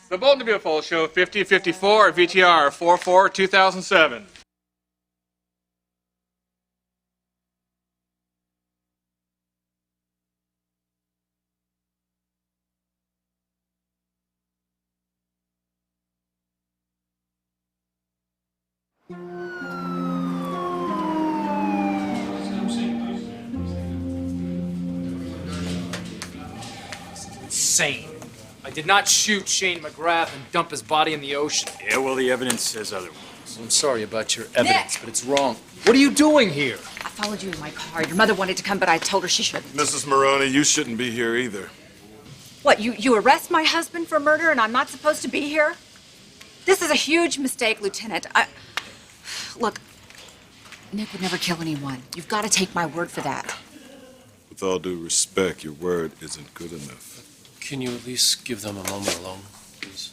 The Bolton Beautiful Show 5054 VTR 44-2007. Insane. I did not shoot Shane McGrath and dump his body in the ocean. Yeah, well, the evidence says otherwise. I'm sorry about your evidence, but it's wrong. What are you doing here? I followed you in my car. Your mother wanted to come, but I told her she shouldn't. Mrs. Maroney, you shouldn't be here either. What, you arrest my husband for murder and I'm not supposed to be here? This is a huge mistake, Lieutenant. Look, Nick would never kill anyone. You've got to take my word for that. With all due respect, your word isn't good enough. Can you at least give them a moment alone, please?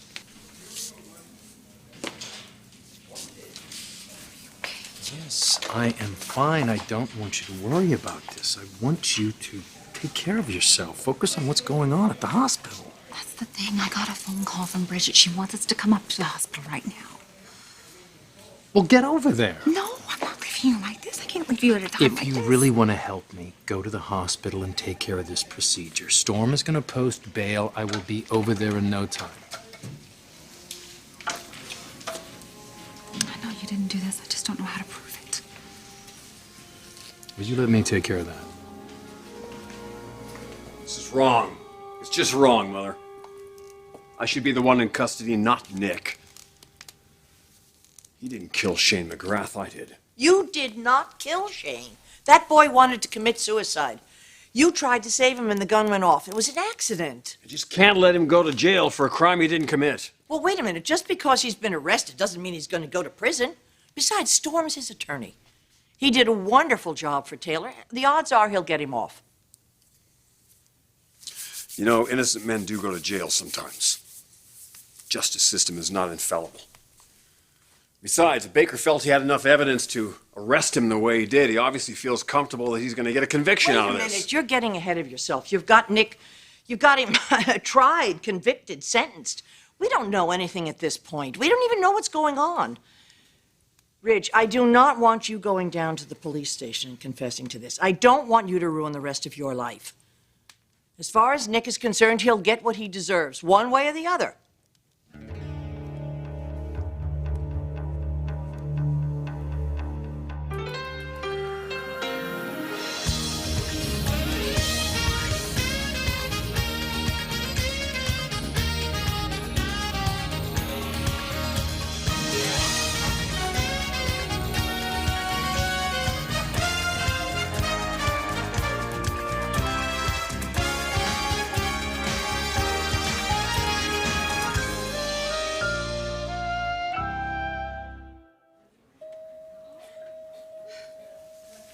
Yes, I am fine. I don't want you to worry about this. I want you to take care of yourself. Focus on what's going on at the hospital. That's the thing. I got a phone call from Bridget. She wants us to come up to the hospital right now. Well, get over there. No, I'm not leaving you like this. I can't leave you at a time like If you this. really want to help me, go to the hospital and take care of this procedure. Storm is going to post bail. I will be over there in no time. I know you didn't do this. I just don't know how to prove it. Would you let me take care of that? This is wrong. It's just wrong, Mother. I should be the one in custody, not Nick. He didn't kill Shane McGrath, I did. You did not kill Shane. That boy wanted to commit suicide. You tried to save him and the gun went off. It was an accident. I just can't let him go to jail for a crime he didn't commit. Well, wait a minute. Just because he's been arrested doesn't mean he's going to go to prison. Besides, Storm's his attorney. He did a wonderful job for Taylor. The odds are he'll get him off. You know, innocent men do go to jail sometimes. Justice system is not infallible. Besides, if Baker felt he had enough evidence to arrest him the way he did, he obviously feels comfortable that he's going to get a conviction out of this. Wait a minute. You're getting ahead of yourself. You've got Nick, you've got him tried, convicted, sentenced. We don't know anything at this point. We don't even know what's going on. Ridge, I do not want you going down to the police station and confessing to this. I don't want you to ruin the rest of your life. As far as Nick is concerned, he'll get what he deserves, one way or the other.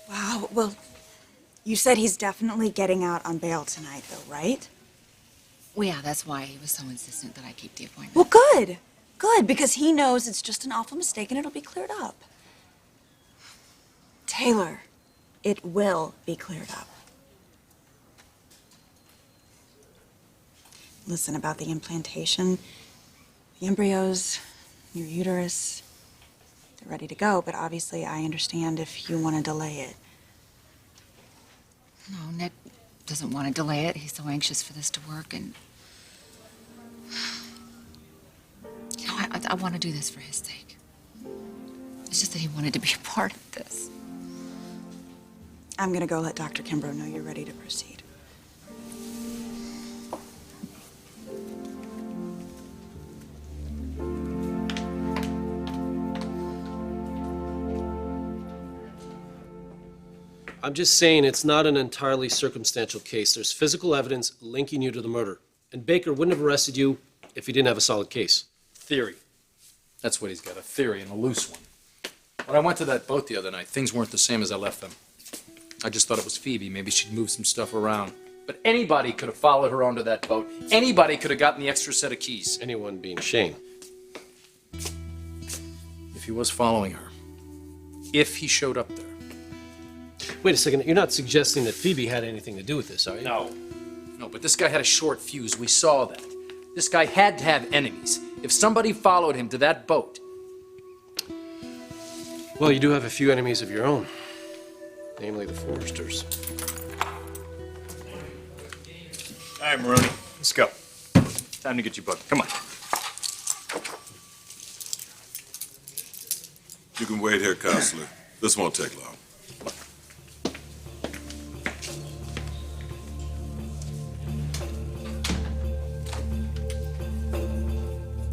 Wow, well, you said he's definitely getting out on bail tonight, though, right? Well, yeah, that's why he was so insistent that I keep the appointment. Well, good. Good, because he knows it's just an awful mistake and it'll be cleared up. Taylor, it will be cleared up. Listen, about the implantation, the embryos, your uterus, they're ready to go, but obviously I understand if you want to delay it. No, Nick doesn't want to delay it. He's so anxious for this to work, and you know, I want to do this for his sake. It's just that he wanted to be a part of this. I'm gonna go let Dr. Kimbrough know you're ready to proceed. I'm just saying it's not an entirely circumstantial case. There's physical evidence linking you to the murder. And Baker wouldn't have arrested you if he didn't have a solid case. Theory. That's what he's got, a theory and a loose one. When I went to that boat the other night, things weren't the same as I left them. I just thought it was Phoebe. Maybe she'd moved some stuff around. But anybody could have followed her onto that boat. Anybody could have gotten the extra set of keys. Anyone being Shane. If he was following her. If he showed up there. Wait a second, you're not suggesting that Phoebe had anything to do with this, are you? No. No, but this guy had a short fuse. We saw that. This guy had to have enemies. If somebody followed him to that boat. Well, you do have a few enemies of your own, namely the Forresters. All right, Maroney, let's go. Time to get you booked. Come on. You can wait here, counselor. This won't take long.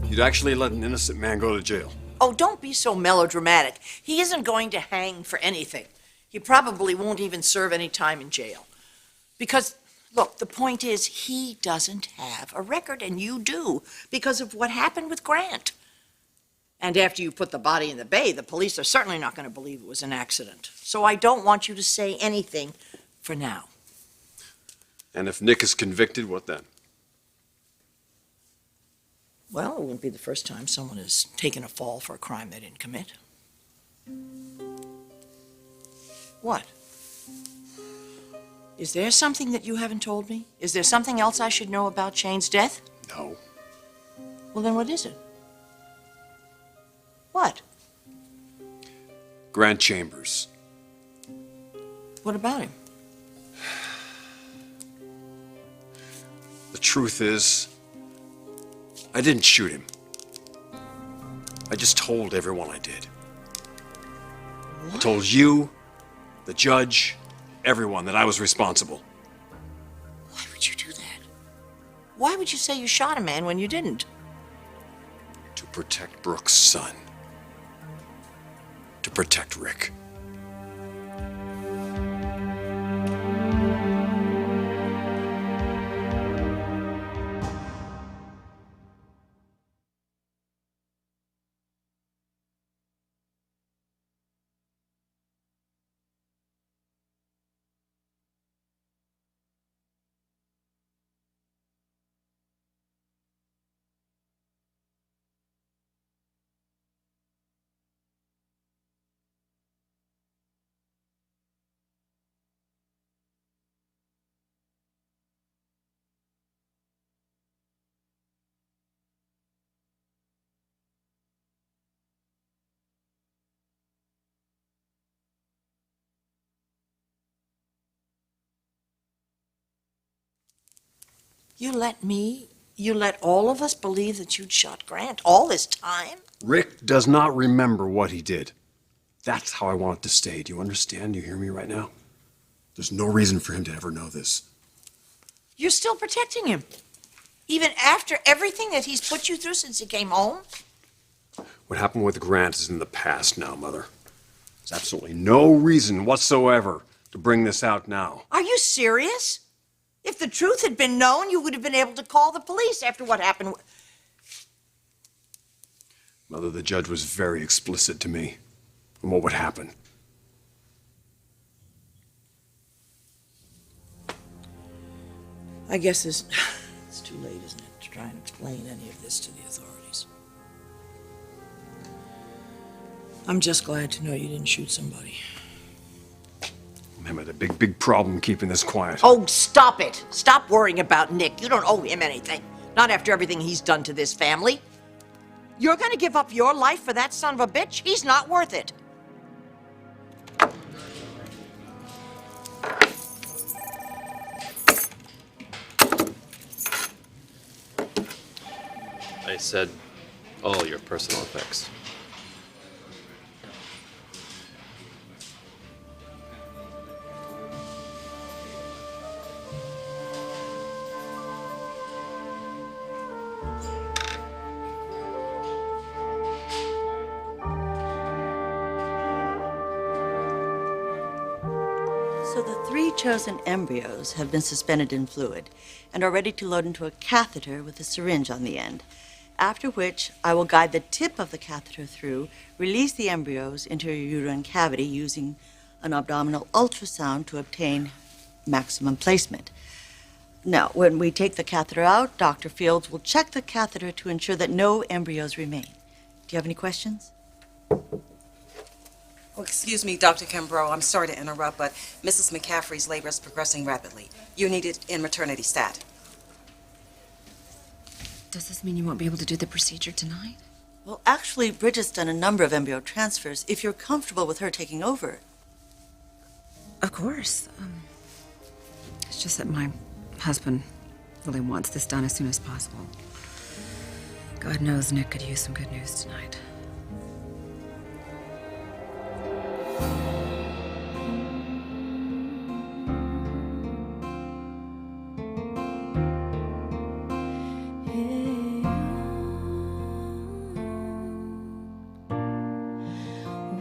You'd actually let an innocent man go to jail. Oh, don't be so melodramatic. He isn't going to hang for anything. He probably won't even serve any time in jail. Because, look, the point is, he doesn't have a record, and you do, because of what happened with Grant. And after you put the body in the bay, the police are certainly not going to believe it was an accident. So I don't want you to say anything for now. And if Nick is convicted, what then? Well, it won't be the first time someone has taken a fall for a crime they didn't commit. What? Is there something that you haven't told me? Is there something else I should know about Shane's death? No. Well, then what is it? What? Grant Chambers. What about him? The truth is, I didn't shoot him. I just told everyone I did. I told you, the judge, everyone that I was responsible. Why would you do that? Why would you say you shot a man when you didn't? To protect Brooke's son. To protect Rick. You let all of us believe that you'd shot Grant all this time? Rick does not remember what he did. That's how I want it to stay. Do you understand? Do you hear me right now? There's no reason for him to ever know this. You're still protecting him. Even after everything that he's put you through since he came home? What happened with Grant is in the past now, Mother. There's absolutely no reason whatsoever to bring this out now. Are you serious? If the truth had been known, you would have been able to call the police after what happened. Mother, the judge was very explicit to me on what would happen. I guess it's too late, isn't it, to try and explain any of this to the authorities. I'm just glad to know you didn't shoot somebody. I had a big problem keeping this quiet. Oh, stop it. Stop worrying about Nick. You don't owe him anything. Not after everything he's done to this family. You're gonna give up your life for that son of a bitch? He's not worth it. I said all your personal effects. So the 3 chosen embryos have been suspended in fluid and are ready to load into a catheter with a syringe on the end, after which I will guide the tip of the catheter through, release the embryos into your uterine cavity using an abdominal ultrasound to obtain maximum placement. Now, when we take the catheter out, Dr. Fields will check the catheter to ensure that no embryos remain. Do you have any questions? Oh, excuse me, Dr. Kimbrough. I'm sorry to interrupt, but Mrs. McCaffrey's labor is progressing rapidly. You need it in maternity stat. Does this mean you won't be able to do the procedure tonight? Well, actually, Bridget's done a number of embryo transfers. If you're comfortable with her taking over. Of course. It's just that my husband really wants this done as soon as possible. God knows Nick could use some good news tonight.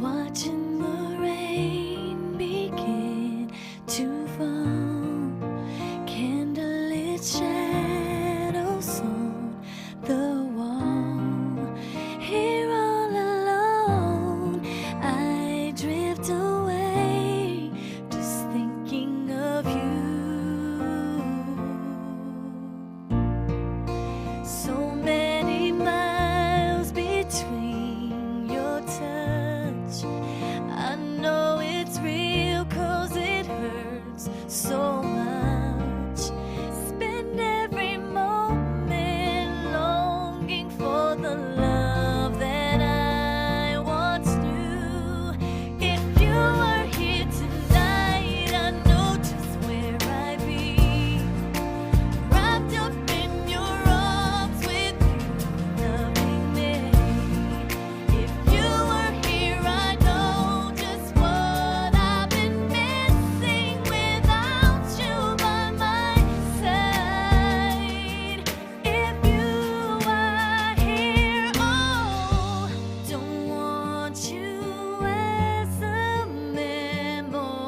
Watching the rain begin to fall, candlelit shadows on the wall. Here all alone, I drift away, just thinking of you. So many miles between your touch. I know it's real 'cause it hurts so much. Spend every moment longing for the love that I once knew. If you were here tonight, I know just where I'd be. Wrapped up in your arms with you, loving me. If you were here, I know just what I've been missing without you by my side. If you were here, oh, don't want you as a memory.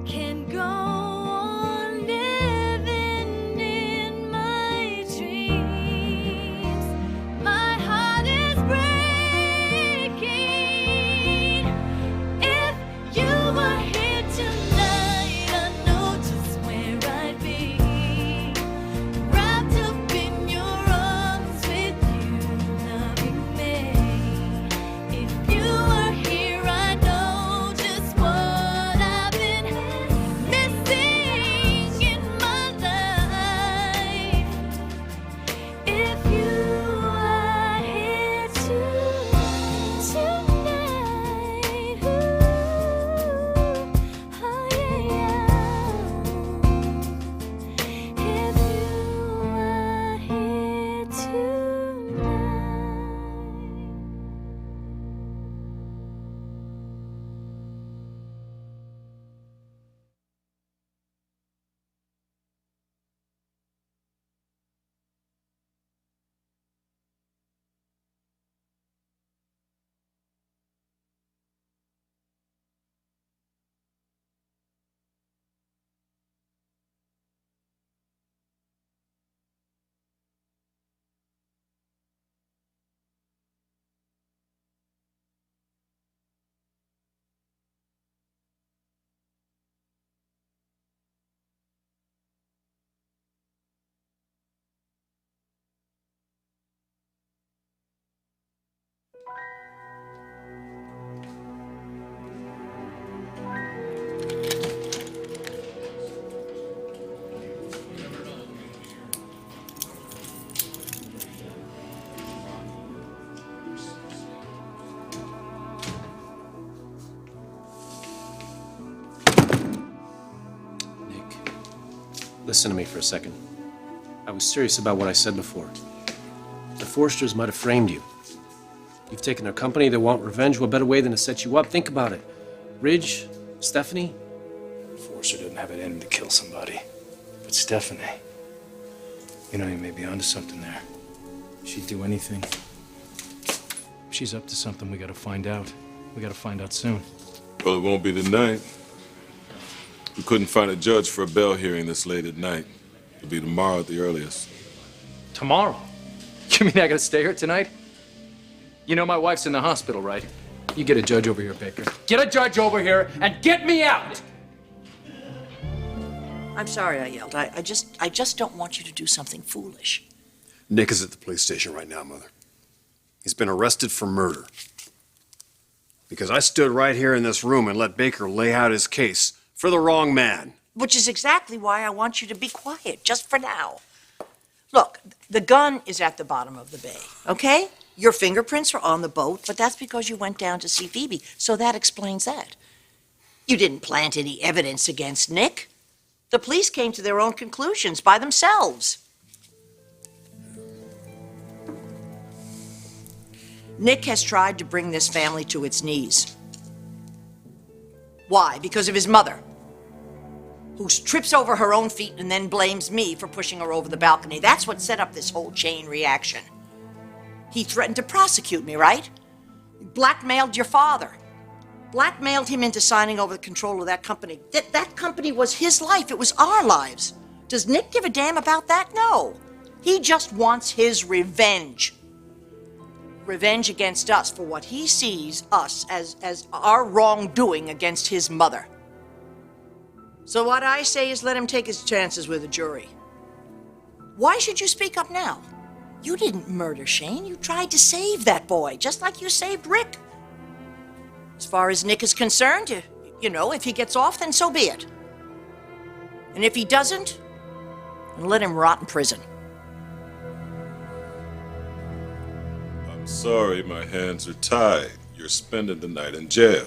Can go on living in my dreams. My heart is breaking. If you were here tonight, I know just where I'd be. Wrapped up in your arms with you, loving me. If you were here, I know just what I've been missing in my life. If you were here tonight, ooh, oh yeah. If you were here tonight. Nick, listen to me for a second. I was serious about what I said before. The Forsters might have framed you. You've taken their company, they want revenge. What better way than to set you up? Think about it. Ridge, Stephanie. Forster didn't have it in him to kill somebody. But Stephanie, you know, you may be onto something there. She'd do anything. If she's up to something, we gotta find out. We gotta find out soon. Well, it won't be tonight. We couldn't find a judge for a bail hearing this late at night. It'll be tomorrow at the earliest. Tomorrow? You mean I gotta stay here tonight? You know my wife's in the hospital, right? You get a judge over here, Baker. Get a judge over here and get me out! I'm sorry I yelled. I just don't want you to do something foolish. Nick is at the police station right now, Mother. He's been arrested for murder. Because I stood right here in this room and let Baker lay out his case for the wrong man. Which is exactly why I want you to be quiet, just for now. Look, the gun is at the bottom of the bay, okay? Your fingerprints are on the boat, but that's because you went down to see Phoebe, so that explains that. You didn't plant any evidence against Nick. The police came to their own conclusions by themselves. Nick has tried to bring this family to its knees. Why? Because of his mother, who trips over her own feet and then blames me for pushing her over the balcony. That's what set up this whole chain reaction. He threatened to prosecute me, right? Blackmailed your father. Blackmailed him into signing over the control of that company. That company was his life. It was our lives. Does Nick give a damn about that? No. He just wants his revenge. Revenge against us for what he sees us as our wrongdoing against his mother. So what I say is let him take his chances with the jury. Why should you speak up now? You didn't murder Shane. You tried to save that boy, just like you saved Rick. As far as Nick is concerned, you know, if he gets off, then so be it. And if he doesn't, then let him rot in prison. I'm sorry, my hands are tied. You're spending the night in jail.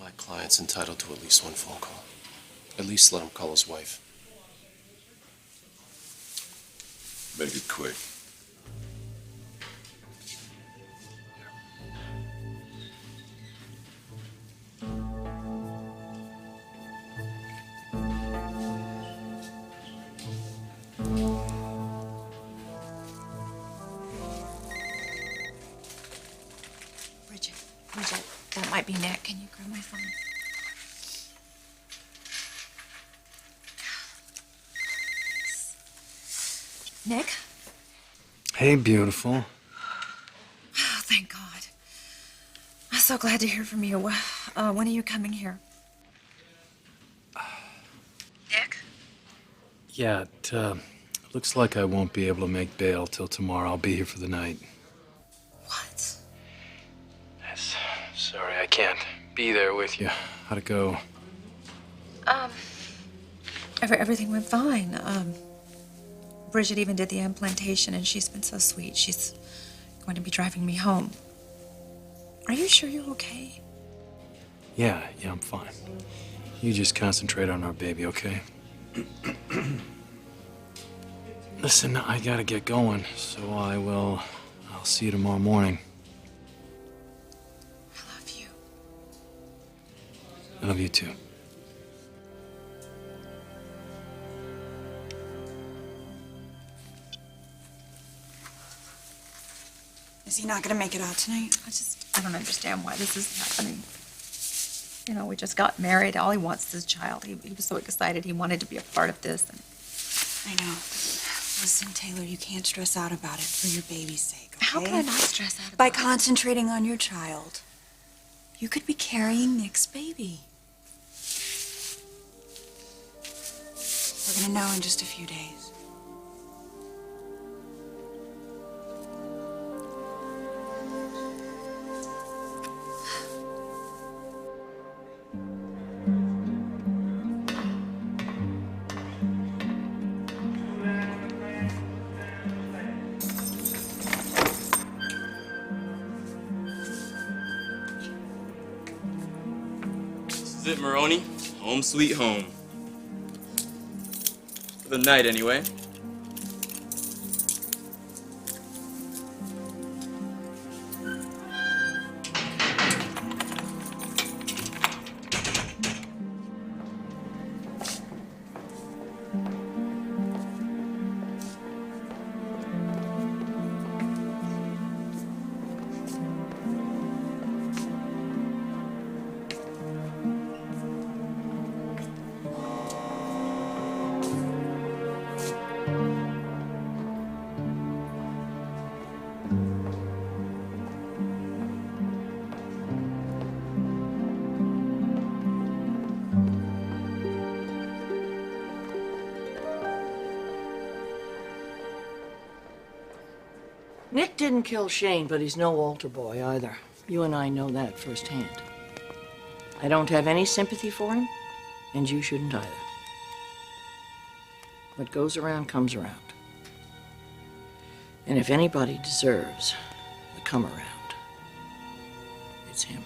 My client's entitled to at least one phone call. At least let him call his wife. Make it quick. Bridget, that might be Nick. Can you grab my phone? Nick? Hey, beautiful. Oh, thank God. I'm so glad to hear from you. When are you coming here? Nick? Yeah, it looks like I won't be able to make bail till tomorrow. I'll be here for the night. What? Yes. Sorry, I can't be there with you. How'd it go? Everything went fine. Bridget even did the implantation, and she's been so sweet. She's going to be driving me home. Are you sure you're okay? Yeah, I'm fine. You just concentrate on our baby, okay? Listen, I gotta get going, so I'll see you tomorrow morning. I love you. I love you too. Is he not gonna make it out tonight? I don't understand why this is happening. You know, we just got married. All he wants is a child. He was so excited. He wanted to be a part of this. And I know. Listen, Taylor, you can't stress out about it for your baby's sake, okay? How can I not stress out about By it? concentrating on your child. You could be carrying Nick's baby. We're gonna know in just a few days. This is it, Maroney. Home sweet home. For the night, anyway. Nick didn't kill Shane, but he's no altar boy either. You and I know that firsthand. I don't have any sympathy for him, and you shouldn't either. What goes around comes around. And if anybody deserves the come around, it's him.